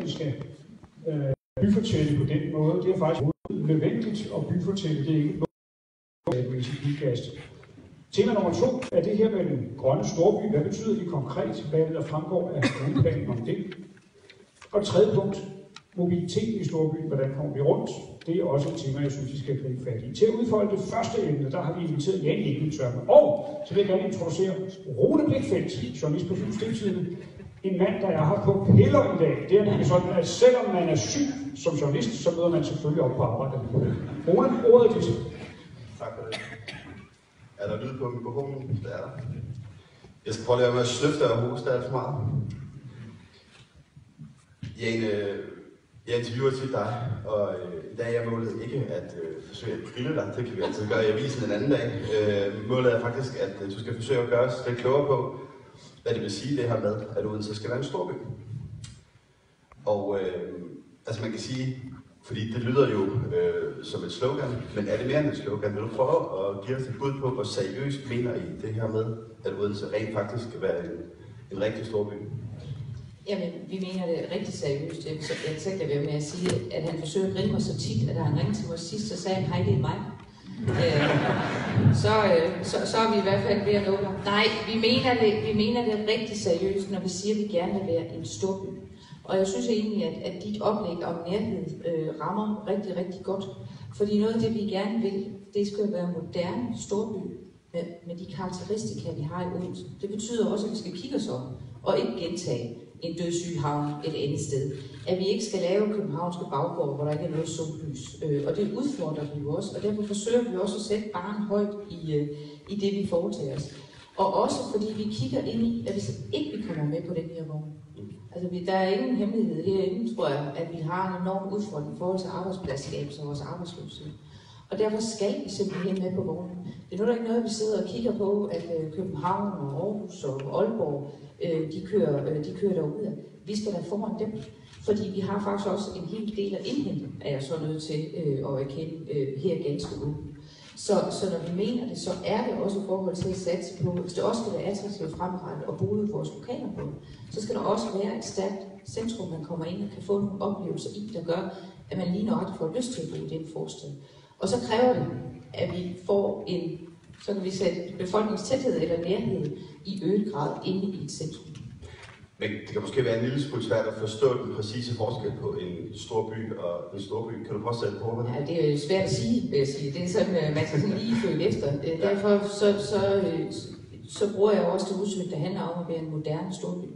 vi skal byfortælle på den måde. Det er faktisk nødvendigt at byfortælle. Det er ikke noget med sit bygast. Tema nummer 2 er det her med den grønne storby. Hvad betyder det konkret? Hvad der fremgår af hovedplanen om det? Og tredje punkt, mobilitet i storbyen. Hvordan kommer vi rundt? Det er også et tema, jeg synes, vi skal gribe fat i. Til at udfolde det første emne, der har vi inviteret Jan Egeltørme. Og så vil jeg gerne introducere Rune Blikfeldt, journalist på Fyns Stiftstidende. En mand, der er her på piller i dag. Det er nemlig sådan, at selvom man er syg som journalist, så møder man selvfølgelig op på arbejde. Rune, ordet er dit. Tak for det. Er der lyd på mikrofonen? Det er der. Jeg skal prøve at lade med at sløfte og hoste alt for meget. Jeg interviewer til dig, og i dag er målet ikke at forsøge at grille dig. Det kan vi altid gøre i avisen en anden dag. Målet er faktisk, at du skal forsøge at gøre os lidt klogere på, hvad det vil sige det her med, at Odense skal være en storby. Og altså man kan sige, fordi det lyder jo som et slogan, men er det mere end et slogan? Vil du prøve at give os et bud på, hvor seriøst mener I det her med, at Odense rent faktisk skal være en rigtig storby? Jamen, vi mener det rigtig seriøst. Jeg tænkte være med at sige, at han forsøger at grine mig så tit, at da han ringede til mig sidst, så sagde han, hej, det er mig. Så er vi i hvert fald ved at nå der. Nej, vi mener det rigtig seriøst, når vi siger, at vi gerne vil være en storby. Og jeg synes egentlig, at dit oplæg om nærhed rammer rigtig, rigtig godt. Fordi noget af det, vi gerne vil, det skal være moderne storby med de karakteristika, vi har i Odense. Det betyder også, at vi skal kigge os om og ikke gentage en dødssyg havn et andet sted. At vi ikke skal lave københavnske baggård, hvor der ikke er noget sollys. Og det udfordrer vi jo også, og derfor forsøger vi også at sætte barren højt i det, vi foretager os. Og også fordi vi kigger ind i, at hvis ikke vi kommer med på den her vogn. Altså, der er ingen hemmelighed herinde, tror jeg, at vi har en enorm udfordring i forhold til arbejdspladsskabelse og vores arbejdsløshed. Og derfor skal vi simpelthen med på vognen. Det er nu ikke noget, vi sidder og kigger på, at København og Aarhus og Aalborg, de kører derudad. Vi skal da foran dem, fordi vi har faktisk også en hel del at indhente, er jeg så nødt til at erkende her ganske ude. Så når vi mener det, så er det også i forhold til at satse på, hvis det også skal være attraktivt fremadrettet og bo i vores lokaler på, så skal der også være et stærkt centrum, man kommer ind og kan få nogle oplevelser i, der gør, at man lige nøjagtigt får lyst til at bo i den forstand. Og så kræver det, at vi får en, så kan vi sætte befolkningstæthed eller nærhed i øget grad inde i et centrum. Men det kan måske være en lille smule svært at forstå den præcise forskel på en stor by og en storby. Kan du prøve at sætte på det? Ja, det er svært at sige, vil jeg sige. Det er sådan, man skal sådan lige følge efter. Derfor så bruger jeg også det udtryk, der handler om at være en moderne storby.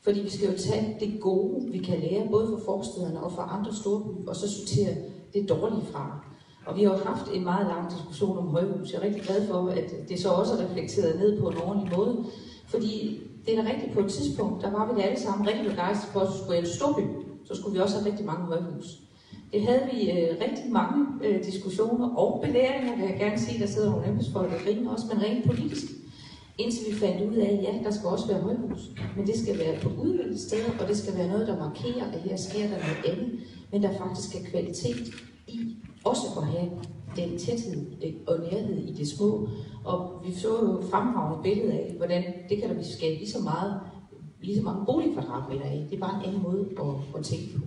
Fordi vi skal jo tage det gode, vi kan lære, både fra forstederne og fra andre storbyer, og så sortere det dårlige fra. Og vi har jo haft en meget lang diskussion om højhus. Jeg er rigtig glad for, at det så også er reflekteret ned på en ordentlig måde. Fordi det er da rigtigt på et tidspunkt, der var vi da alle sammen rigtig begejstrede for, at vi skulle have en storby. Så skulle vi også have rigtig mange højhus. Det havde vi rigtig mange diskussioner og belæringer, vil jeg gerne sige. Der sidder nogle embedsfolk og griner også, men rent politisk. Indtil vi fandt ud af, at ja, der skal også være højhus. Men det skal være på udvalgte steder, og det skal være noget, der markerer, at her sker der noget andet. Men der faktisk er kvalitet i også at have den tæthed og nærhed i det små. Og vi så jo fremragende billede af, hvordan det kan der vi skabe lige så mange boligkvadratmeter af. Det er bare en anden måde at tænke på.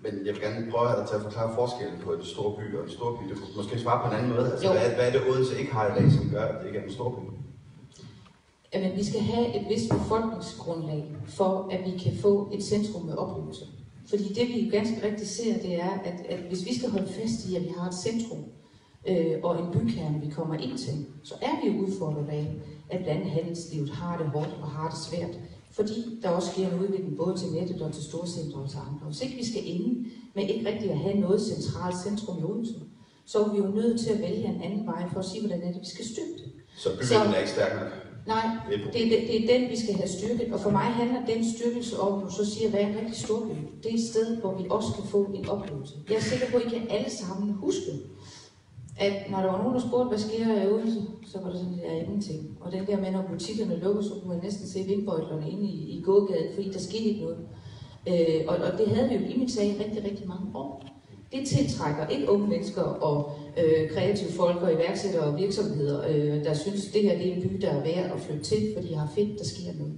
Men jeg vil gerne prøve at forklare forskellen på en stor by og en stor by. Du kan måske svare på en anden måde. Altså, hvad er det Odense ikke har i dag, som gør, at det ikke er en stor by? Jamen, vi skal have et vist befolkningsgrundlag for, at vi kan få et centrum med oplevelser. Fordi det vi jo ganske rigtigt ser, det er, at hvis vi skal holde fast i, at vi har et centrum og en bykerne, vi kommer ind til, så er vi jo udfordret af, at blandt andet handelslivet har det hårdt og har det svært. Fordi der også sker en udvikling både til nettet og til storcentre og til andre. Hvis ikke vi skal inde med ikke rigtig at have noget centralt centrum i Odense, så er vi jo nødt til at vælge en anden vej for at sige, hvordan er det, vi skal styrke det. Så bymidten er ikke stærk nok? Nej, det er den, vi skal have styrket. Og for mig handler den styrkelse om, du så siger, hvad er en rigtig storby? Det er et sted, hvor vi også kan få en oplevelse. Jeg er sikker på, at I kan alle sammen huske, at når der var nogen, der spurgte, hvad sker der i Odense, så var der sådan, der ingenting. Og den der med, når butikkerne lukker, så kunne man næsten se vindbøjlerne inde i gågaden, fordi der skete ikke noget. Og det havde vi jo i mit sag rigtig, rigtig mange år. Det tiltrækker ikke unge mennesker og kreative folk og iværksættere og virksomheder, der synes, det her det er en by, der er værd at flytte til, fordi de har fedt, der sker noget.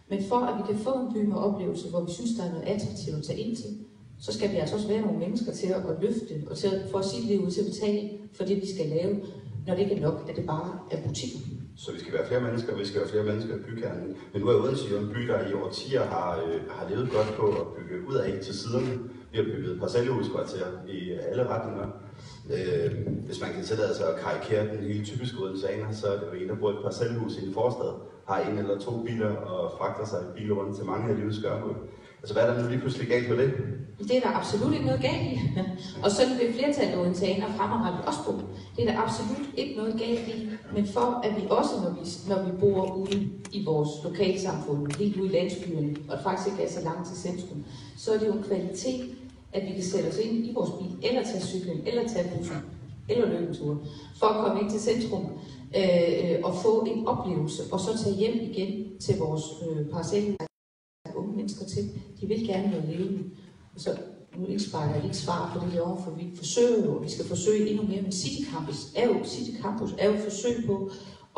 Men for at vi kan få en by med oplevelser, hvor vi synes, der er noget attraktivt at tage ind til, så skal vi altså også være nogle mennesker til at løfte og til at få sit liv til at betale for det, vi skal lave, når det ikke er nok, at det bare er butikker. Så vi skal være flere mennesker, og vi skal være flere mennesker i bykernen. Men nu er Odense jo en by, der i årtier har levet godt på at bygge ud af til siderne. Vi har bygget parcelhuskvarterer i alle retninger. Hvis man kan tillade sig at karikere den helt typiske odenseaner, så er det jo en, der bor i et parcelhus i en forstad, har en eller to biler og fragter sig i biler rundt til mange af livets gøremål. Altså hvad er der nu lige pludselig galt med det? Det er der absolut ikke noget galt i. Og sådan vil flertallet af odenseanere fremadrettet også bo. Det er der absolut ikke noget galt i. Men for at vi også, når vi bor ude i vores lokalsamfund, helt ude i landsbyerne, og det faktisk ikke er så langt til centrum, så er det jo en kvalitet, at vi kan sætte os ind i vores bil, eller tage cyklen, eller tage bussen, eller løbe en tur, for at komme ind til centrum og få en oplevelse, og så tage hjem igen til vores parcel. Unge mennesker til. De vil gerne noget levende. Og så nu indsparker jeg ikke svar på det derovre, for vi forsøger jo, og vi skal forsøge endnu mere, men City Campus er jo et forsøg på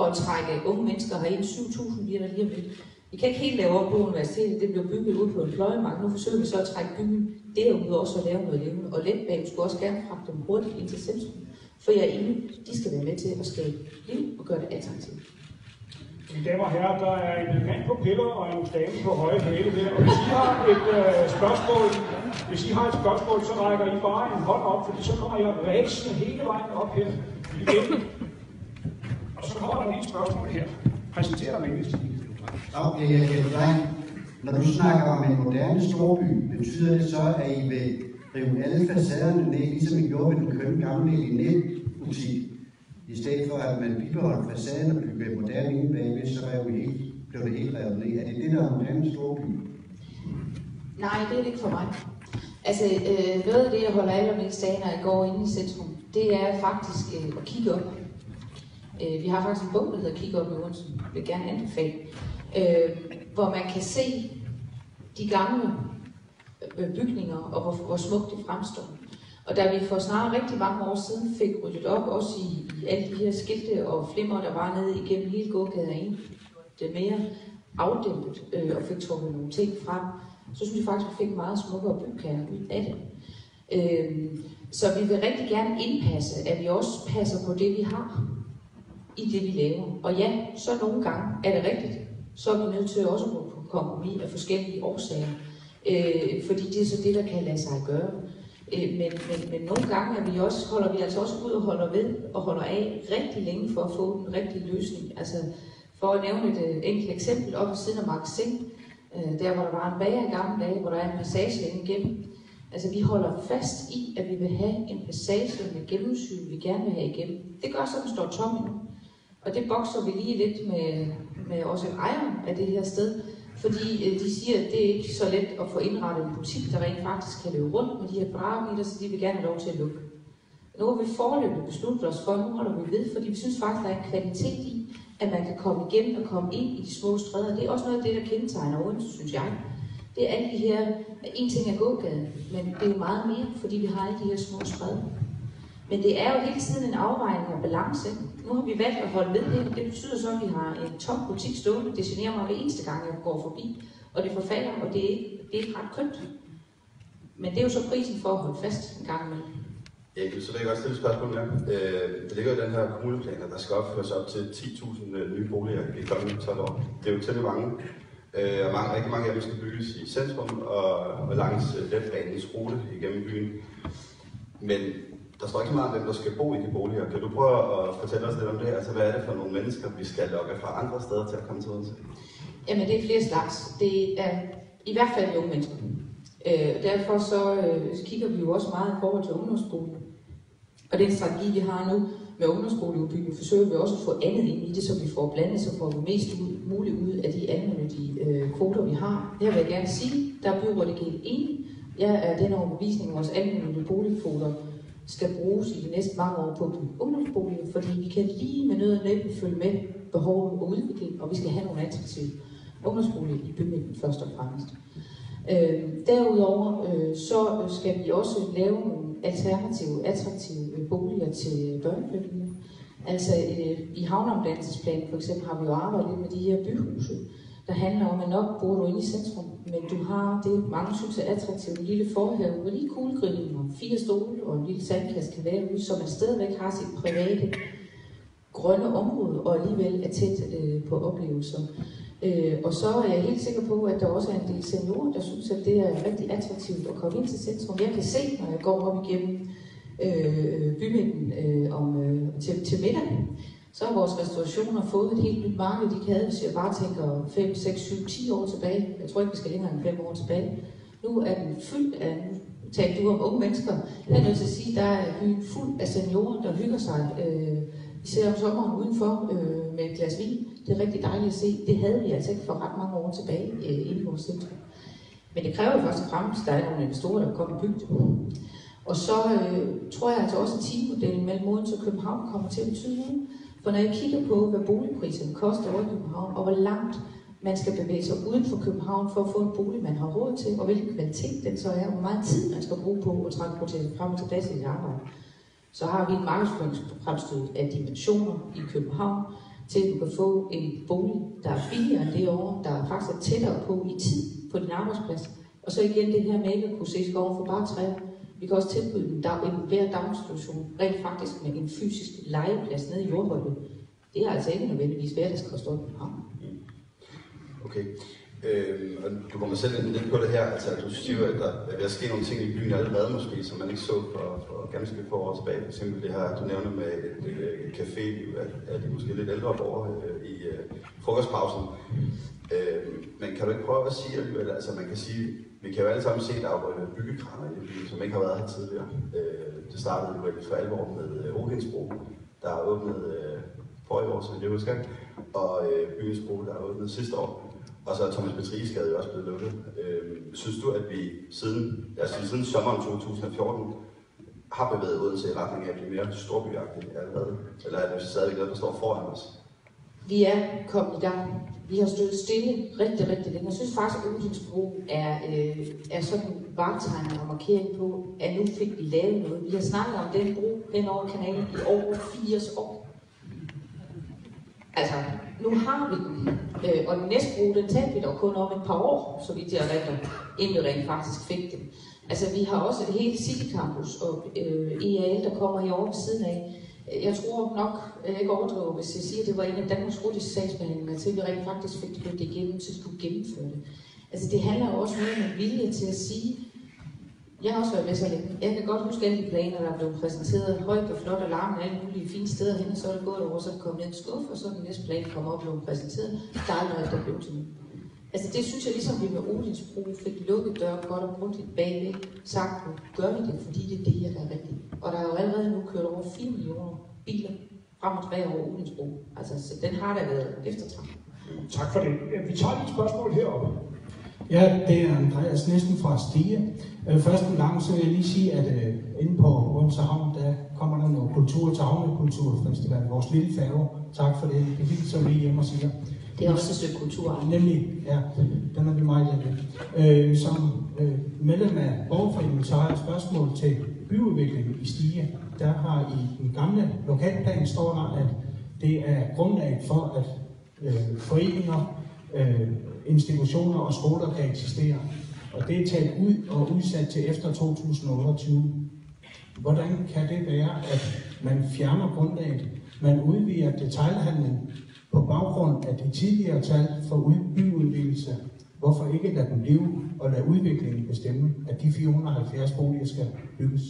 at trække unge mennesker herind. 7.000 bliver der lige om lidt. Vi kan ikke helt lave op på universitetet, det bliver bygget ud på en pløjemark. Nu forsøger vi så at trække byen derude også at lave noget levende. Og letbanen skulle også gerne fragte dem hurtigt ind til centrum. For jeg er enig, de skal være med til at skabe liv og gøre det attraktivt. Mine damer og herrer, der er en mand på piller og en dame på høje hæle her. Og hvis I har et spørgsmål, så rækker I bare en hånd op, fordi så kommer jeg ræsende hele vejen op her igen. Og så kommer der lige et spørgsmål her. Præsenter dig med engelsk. Okay, når du snakker om en moderne storby, betyder det så, at I vil rive alle facaderne ned, ligesom I gjorde med den kønne gamle Linné-butik? I stedet for at man bibeholder facaden og bygger moderne inde bagved, så blev det helt revet ned. Er det det, der er moderne storby? Nej, det er det ikke for mig. Altså, noget af det, jeg holder allermest af, når jeg går ind i centrum, det er faktisk at kigge op. Vi har faktisk en bog, der hedder Kig op i Odense. Jeg vil gerne anbefale. Hvor man kan se de gamle bygninger, og hvor smukt de fremstår. Og da vi for snart rigtig mange år siden fik ryddet op, også i alle de her skilte og flimmer, der var nede igennem hele gågaden ind, det mere afdæmpet og fik trukket nogle ting frem, så synes jeg faktisk, at vi fik en meget smukkere bykerne ud af det. Så vi vil rigtig gerne indpasse, at vi også passer på det, vi har i det, vi laver. Og ja, så nogle gange er det rigtigt, så er vi nødt til også at gå på kompromis af forskellige årsager. Fordi det er så det, der kan lade sig gøre. Men nogle gange holder vi altså også ud og holder ved og holder af rigtig længe for at få den rigtige løsning. Altså for at nævne et enkelt eksempel op ved siden af Magasin, der hvor der var en bager i gamle dage, hvor der er en passage ind igennem. Altså vi holder fast i, at vi vil have en passage med gennemsyn, vi gerne vil have igennem. Det gør så, at den står tom endnu. Og det bokser vi lige lidt med også ejeren af det her sted. Fordi de siger, at det er ikke så let at få indrettet en butik, der rent faktisk kan løbe rundt med de her parametre, så de vil gerne have lov til at lukke. Nu har vi foreløbig besluttet os for, nu holder vi ved, fordi vi synes faktisk, der er en kvalitet i, at man kan komme igennem og komme ind i de små stræder. Det er også noget af det, der kendetegner Odense, synes jeg. Det er alle de her, en ting er gågaden, men det er jo meget mere, fordi vi har alle de her små stræder. Men det er jo hele tiden en afvejning og balance. Nu har vi valgt at holde ved det. Det betyder så, at vi har en tom butik stående. Det generer mig hver eneste gang, jeg går forbi. Og det forfalder, og det er ikke ret kønt. Men det er jo så prisen for at holde fast en gang imellem. Ja, så vil jeg godt stille et spørgsmål mere. Det ligger jo den her kommuneplaner, der skal opføres op til 10.000 nye boliger i kommende 12 år. Det er jo til mange. Og rigtig mange af dem skal bygges i centrum og langs letbanens rute igennem byen. Men der står ikke så meget om, hvem der skal bo i de boliger. Kan du prøve at fortælle os lidt om det? Altså, hvad er det for nogle mennesker, vi skal lokke fra andre steder til at komme til Odense? Jamen, det er flere slags. Det er i hvert fald unge mennesker. Derfor så kigger vi jo også meget i forhold til ungdomsboliger. Og den strategi, vi har nu med ungdomsboligudbygning, forsøger vi også at få andet ind i det, så vi får blandet, så får vi mest muligt ud af de almindelige kvoter, vi har. Det vil jeg gerne sige. Der er byrådet helt enig. Jeg er den overbevisning, at vores almindelige boligkvoter skal bruges i de næste mange år på ungdomsboliger, fordi vi kan lige med nød og næppe følge med behovet og udviklingen, og vi skal have nogle attraktive ungdomsboliger i bymidten først og fremmest. Derudover så skal vi også lave nogle alternative, attraktive boliger til børnefamilier. Altså i havneomdannelsesplanen for eksempel har vi jo arbejdet lidt med de her byhuse, der handler om, at nok bor du inde i centrum, men du har det, mange synes er attraktivt, en lille forhave, hvor lige kuglegrillen og 4 stole og en lille sandkasse kan være ude, så man stadigvæk har sit private grønne område, og alligevel er tæt på oplevelser. Og så er jeg helt sikker på, at der også er en del seniorer, der synes, at det er rigtig attraktivt at komme ind til centrum. Jeg kan se, når jeg går op igennem bymidten til middag, så har vores restaurationer fået et helt nyt marked, de havde, hvis jeg bare tænker 5, 6, 7, 10 år tilbage. Jeg tror ikke, vi skal længere end 5 år tilbage. Nu er den fyldt af, talte du om unge mennesker, jeg er nødt til at sige, der er byen fuld af seniorer, der hygger sig. Vi ser om sommeren udenfor med et glas vin. Det er rigtig dejligt at se. Det havde vi altså ikke for ret mange år tilbage inde i vores centrum. Men det kræver først og fremmest, at der er nogle investorer, der kommer og bygge det. Og så tror jeg altså også, at teammodellen mellem Odense og København kommer til at betyde noget. For når jeg kigger på, hvad boligpriserne koster over i København, og hvor langt man skal bevæge sig uden for København for at få en bolig, man har råd til, og hvilken kvalitet den så er, og hvor meget tid man skal bruge på at transportere frem og tilbage til sit arbejde, så har vi en markedsføringsfremstød af dimensioner i København, til at du kan få en bolig, der er billigere end det år, der faktisk er tættere på i tid på din arbejdsplads. Og så igen det her med ikke at kunne se skoven for bare træer. Vi kan også tilbyde en hver daginstitution rent faktisk med en fysisk legeplads nede i Jordhøjde. Det er altså ikke nødvendigvis hverdagskost op i København. Okay. Og du kommer selv lidt på det her, altså du siger, at der er ved at ske nogle ting i byen allerede måske, som man ikke så for ganske få år tilbage. For eksempel det her, du nævner med et café-liv, at de måske lidt ældre borgere i frokostpausen. Men kan du ikke prøve at sige alligevel, altså man kan sige, vi kan jo alle sammen se, at der er byggekraner i byen, som ikke har været her tidligere. Det startede jo for alvor med Odinsbro, der er åbnet forrige år, så jeg husker, og Byens Bro, der er åbnet sidste år. Og så er Thomas Petriskade jo også blevet lukket. Synes du, at vi siden sommeren 2014 har bevæget Odense i retning af at blive mere storbyagtigt allerede? Eller er det stadig noget, der står foran os? Vi er kommet i gang. Vi har stået stille rigtig længe. Jeg synes faktisk, at Odense Bro er sådan en vartegn og markering på, at nu fik vi lavet noget. Vi har snakket om den bro hen over kanalen i over 80 år. Altså, nu har vi den, og den næste bro, den talte vi dog kun om et par år, så vidt jeg erindrer, inden vi rent faktisk fik den. Altså, vi har også et helt City Campus og EAL, der kommer herovre ved siden af. Jeg tror nok, jeg ikke overdriver, hvis jeg siger, at det var en af Danmarks hurtigste sagsbehandlinger, til vi rent faktisk fik det igennem, til at skulle gennemføre det. Altså, det handler jo også noget med vilje til at sige, jeg har også været med så længe. Jeg kan godt huske alle de planer, der er blevet præsenteret højt og flot og larmende alle mulige fine steder hen, og så er det gået over, så er det kommet ned i en skuffe, og så er den næste plan kommer op og blevet præsenteret. Der er noget, der blev til nu. Altså det synes jeg ligesom vi med Odins Bro fik lukket døren godt og grundigt bagved, sagt, nu gør vi det, fordi det er det her, der er rigtigt. Og der er jo allerede nu kørt over 4 millioner biler frem og tilbage over Odins Bro. Altså så den har da været eftertragtet. Tak for det. Vi tager lige et spørgsmål heroppe. Ja, det er Andreas Nielsen fra Stige. Først en gang, så vil jeg lige sige, at inde på Odense Havn, der kommer der noget kultur til Havnekulturfestival, vores lille færge. Tak for det. Det hilser vi lige hjemme og siger. Det er også et stykke kultur. Nemlig, ja, den er vi meget glade. Som medlem af borgerforeningen, så har jeg et spørgsmål til byudviklingen i Stige. Der har i den gamle lokalplan står der, at det er grundlaget for, at foreninger, institutioner og skoler kan eksistere. Og det er taget ud og udsat til efter 2028. Hvordan kan det være, at man fjerner grundlaget, man udvider detailhandlen på baggrund af de tidligere tal for byudvidelse? Hvorfor ikke lade dem leve og lade udviklingen bestemme, at de 470 boliger skal bygges?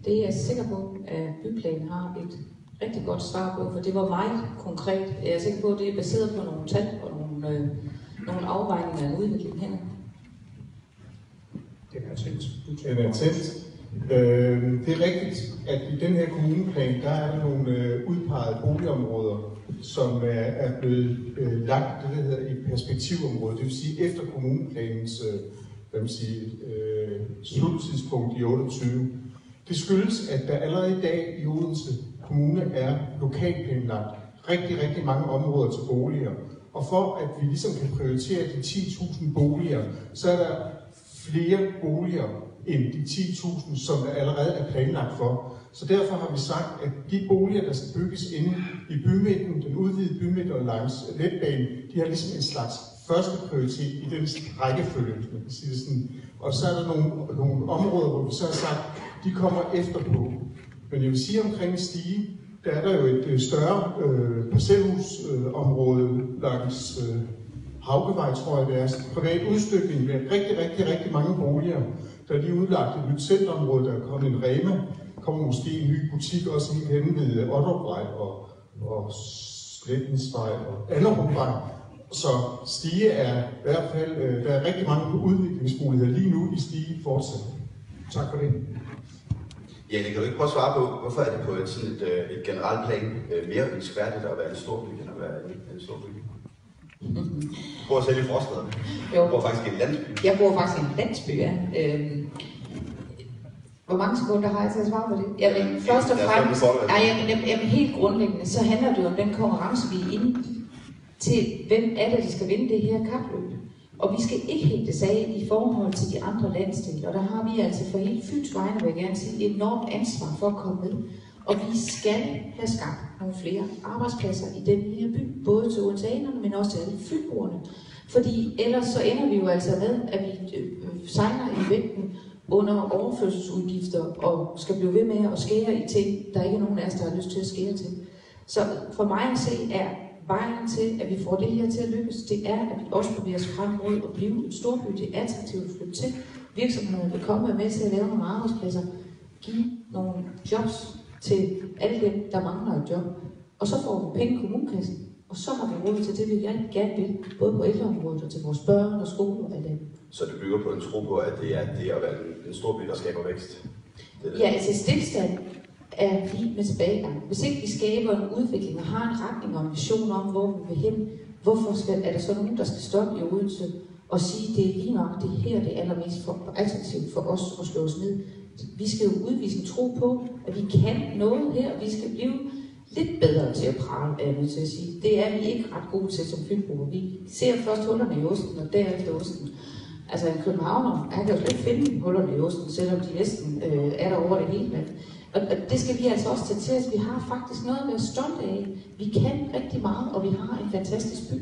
Det er jeg sikker på, at byplanen har et rigtig godt svar på, for det var meget konkret. Jeg er sikker på, at det er baseret på nogle tal og nogle afvejninger af en udvikling her. Den er tæt. Den er tæt. Det er rigtigt, at i den her kommuneplan, der er der nogle udpegede boligområder, som er blevet lagt det, der hedder et perspektivområde. Det vil sige efter kommuneplanens sluttidspunkt i 28. Det skyldes, at der allerede i dag i Odense Kommune er lokalplanlagt rigtig mange områder til boliger. Og for at vi ligesom kan prioritere de 10.000 boliger, så er der flere boliger end de 10.000, som der allerede er planlagt for. Så derfor har vi sagt, at de boliger, der skal bygges inde i bymidten, den udvidede bymidte og langs letbanen, de har ligesom en slags første prioritet i den rækkefølge, man kan sige det sådan. Og så er der nogle områder, hvor vi så har sagt, de kommer efterpå. Men jeg vil sige omkring Stige, der er der jo et større parcelhusområde langs Haugevej, tror jeg det er. Privat udstykning med rigtig mange boliger. Der er lige udlagt et nyt centerområde, der er kommet en Rema. Kommer måske en ny butik også helt henne ved Ottervej og Slættensvej og Allerumvej. Så Stige er i hvert fald, der er rigtig mange udviklingsmuligheder lige nu i Stige fortsat. Tak for det. Ja, det kan du ikke prøve at svare på, hvorfor er det på et generelt plan mere ønskværdigt at være en storby, end at være en storby? Du bor selv i Forstad. Du bor faktisk i en landsby. Jeg bor faktisk i en landsby, ja. Hvor mange sekunder har jeg til at svare på det? Jamen, først og fremmest, helt grundlæggende, så handler det om den konkurrence, vi er inde i, til hvem er det, der skal vinde det her kapløb. Og vi skal ikke hægtes af i forhold til de andre landsdele, og der har vi altså for hele Fyns vegne, vil jeg gerne sige, et enormt ansvar for at komme med. Og vi skal have skabt nogle flere arbejdspladser i den her by, både til odenseanerne, men også til alle fynboerne. Fordi ellers så ender vi jo altså med, at vi sejler i vægten under overførselsudgifter og skal blive ved med at skære i ting, der ikke er nogen af os, der har lyst til at skære til. Så for mig at se er vejen til, at vi får det her til at lykkes, det er, at vi også bevæger os frem mod at blive en storby. Det er attraktivt at flytte til. Virksomhederne vil komme med til at lave nogle arbejdspladser, give nogle jobs til alle dem, der mangler et job. Og så får vi penge i kommunekassen, og så har vi råd til det, vi gerne vil, både på ældreområdet og til vores børn og skole og alt det. Så det bygger på en tro på, at det er det at være en storby, der skaber vækst? Ja, altså stilstand er lige med tilbagegang. Hvis ikke vi skaber en udvikling og har en retning og en vision om, hvor vi vil hen, hvorfor er der så nogen, der skal stoppe i Odense og sige, at det er lige nok det her, det er allermest attraktivt for os at slå os ned. Vi skal jo udvise en tro på, at vi kan noget her, og vi skal blive lidt bedre til at prale, er jeg nødt til at sige. Det er vi ikke ret gode til som fynboer. Vi ser først hullerne i osten, og derefter osten. Altså en københavner, han kan jo slet ikke finde hullerne i osten, selvom de næsten er der over det hele. Og det skal vi altså også tage til os. Vi har faktisk noget at være stolte af. Vi kan rigtig meget, og vi har en fantastisk by.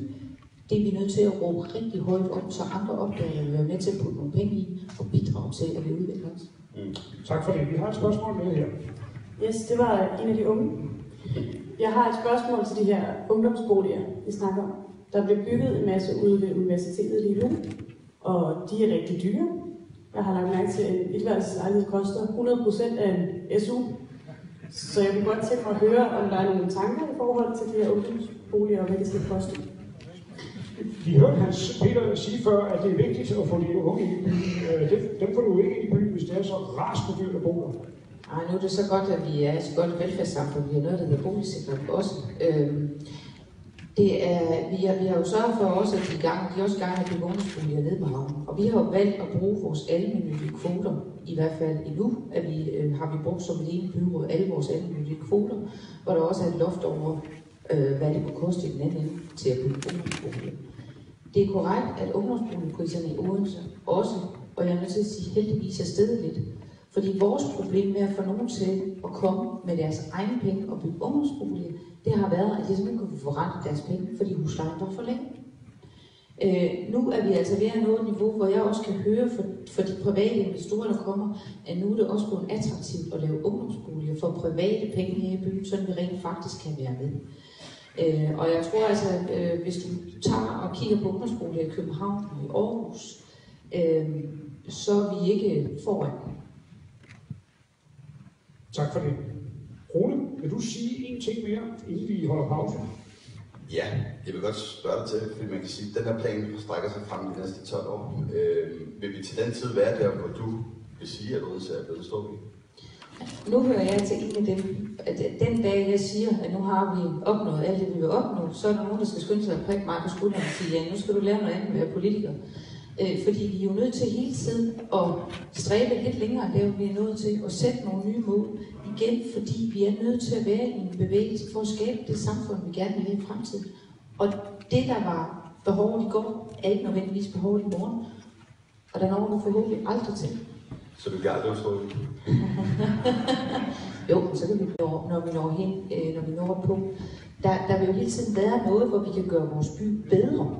Det er vi nødt til at råbe rigtig højt op, så andre opdager at være med til at putte nogle penge i og bidrage til, at vi udvikler os. Tak for det. Vi har et spørgsmål med her. Yes, det var en af de unge. Jeg har et spørgsmål til de her ungdomsboliger, vi snakker om. Der bliver bygget en masse ude ved universitetet lige nu, og de er rigtig dyre. Jeg har lagt mærke til, at en etværelseslejlighed koster 100% af en SU. Så jeg vil godt tænke mig at høre, om der er nogle tanker i forhold til de her ungdomsboliger, og hvad det skal koste. Vi hørte Hans Peter sige før, at det er vigtigt at få de unge ind i byen. Dem får du ikke ind i byen, hvis det er så rasende dyrt at bo der. Ej, nu er det så godt, at vi er så godt et velfærdssamfund. Vi har noget, der hedder boligsikring også. Vi har jo sørget for også, at de også gerne vil bygge ungdomsboliger nede på havnen. Og vi har jo valgt at bruge vores almennyttige kvoter, i hvert fald endnu, har vi brugt som et ene byråd alle vores almennyttige kvoter, hvor der også er et loft over, hvad det kunne koste i den anden ende til at bygge ungdomsboliger. Det er korrekt, at ungdomsboligpriserne i Odense også, og jeg er nødt til at sige heldigvis, er steget lidt. Fordi vores problem med at få nogen til at komme med deres egne penge og bygge ungdomsboliger, det har været, at de simpelthen kunne få forrentet deres penge, fordi huslejen var for længe. Nu er vi altså ved at nå et niveau, hvor jeg også kan høre for de private investorer, der kommer, at nu er det også blevet attraktivt at lave ungdomsboliger for private penge her i byen, så vi rent faktisk kan være med. Og jeg tror altså, hvis du tager og kigger på ungdomsboliger i København og i Aarhus, så er vi ikke foran. Tak for det. Rune, vil du sige en ting mere, inden vi holder pause? Ja, jeg vil godt spørge dig til, fordi man kan sige, at den her plan strækker sig frem de næste 12 år. Vil vi til den tid være der, hvor du vil sige, at Odense er blevet storby? Nu hører jeg til en af dem, at den dag jeg siger, at nu har vi opnået alt det, vi vil opnå, så er der nogen, der skal skynde sig at prikke mig på skulderen og sige, ja, nu skal du lave noget andet med at være politiker. Fordi vi er jo nødt til hele tiden at stræbe lidt længere, der vi er nødt til at sætte nogle nye mål igen, fordi vi er nødt til at være i en bevægelse for at skabe det samfund, vi gerne vil have i fremtiden. Og det, der var behovet i går, er ikke nødvendigvis behovet i morgen. Og der når vi forhåbentlig aldrig til. Så du kan aldrig stå ud? Jo, så kan vi, når vi når på. Der vil jo hele tiden være noget, hvor vi kan gøre vores by bedre.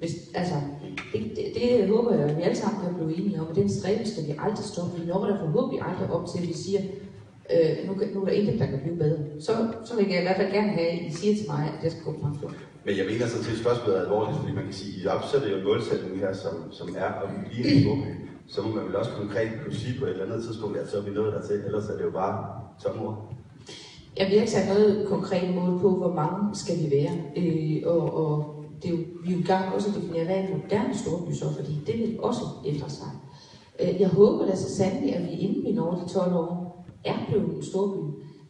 Det håber jeg, at vi alle sammen kan blive enige om, og den stræben skal vi aldrig stoppe. Vi når der forhåbentlig aldrig op til, at vi siger, nu er der intet, der kan blive bedre. Så vil jeg i hvert fald gerne have, at I siger til mig, at jeg skal gå på pension. Men jeg mener sådan set, at spørgsmålet er alvorligt, fordi man kan sige, at I opsætter jo en målsætning her, som er at blive en storby. Så må man vel også konkret kunne sige på et eller andet tidspunkt, at så er vi nået dertil, ellers er det jo bare tomme ord. Jeg vil ikke sætte noget konkret mål på, hvor mange skal vi være. Og det er jo, vi er jo i gang også at definere, hvad er en moderne storby så, fordi det vil også ændre sig. Jeg håber da så sandelig, at vi inden vi når de 12 år er blevet en storby.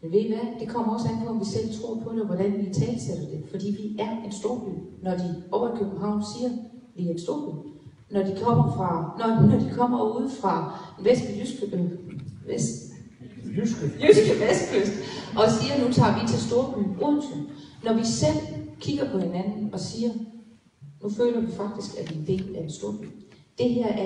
Men ved I hvad? Det kommer også an på, om vi selv tror på det, og hvordan vi talsætter det. Fordi vi er en storby, når de over i København siger, at vi er en storby. Når de kommer ude fra jyske vestkyst og siger, at nu tager vi til storbyen Odense. Når vi selv kigger på hinanden og siger, nu føler vi faktisk, at vi er en del af en storby. Det her er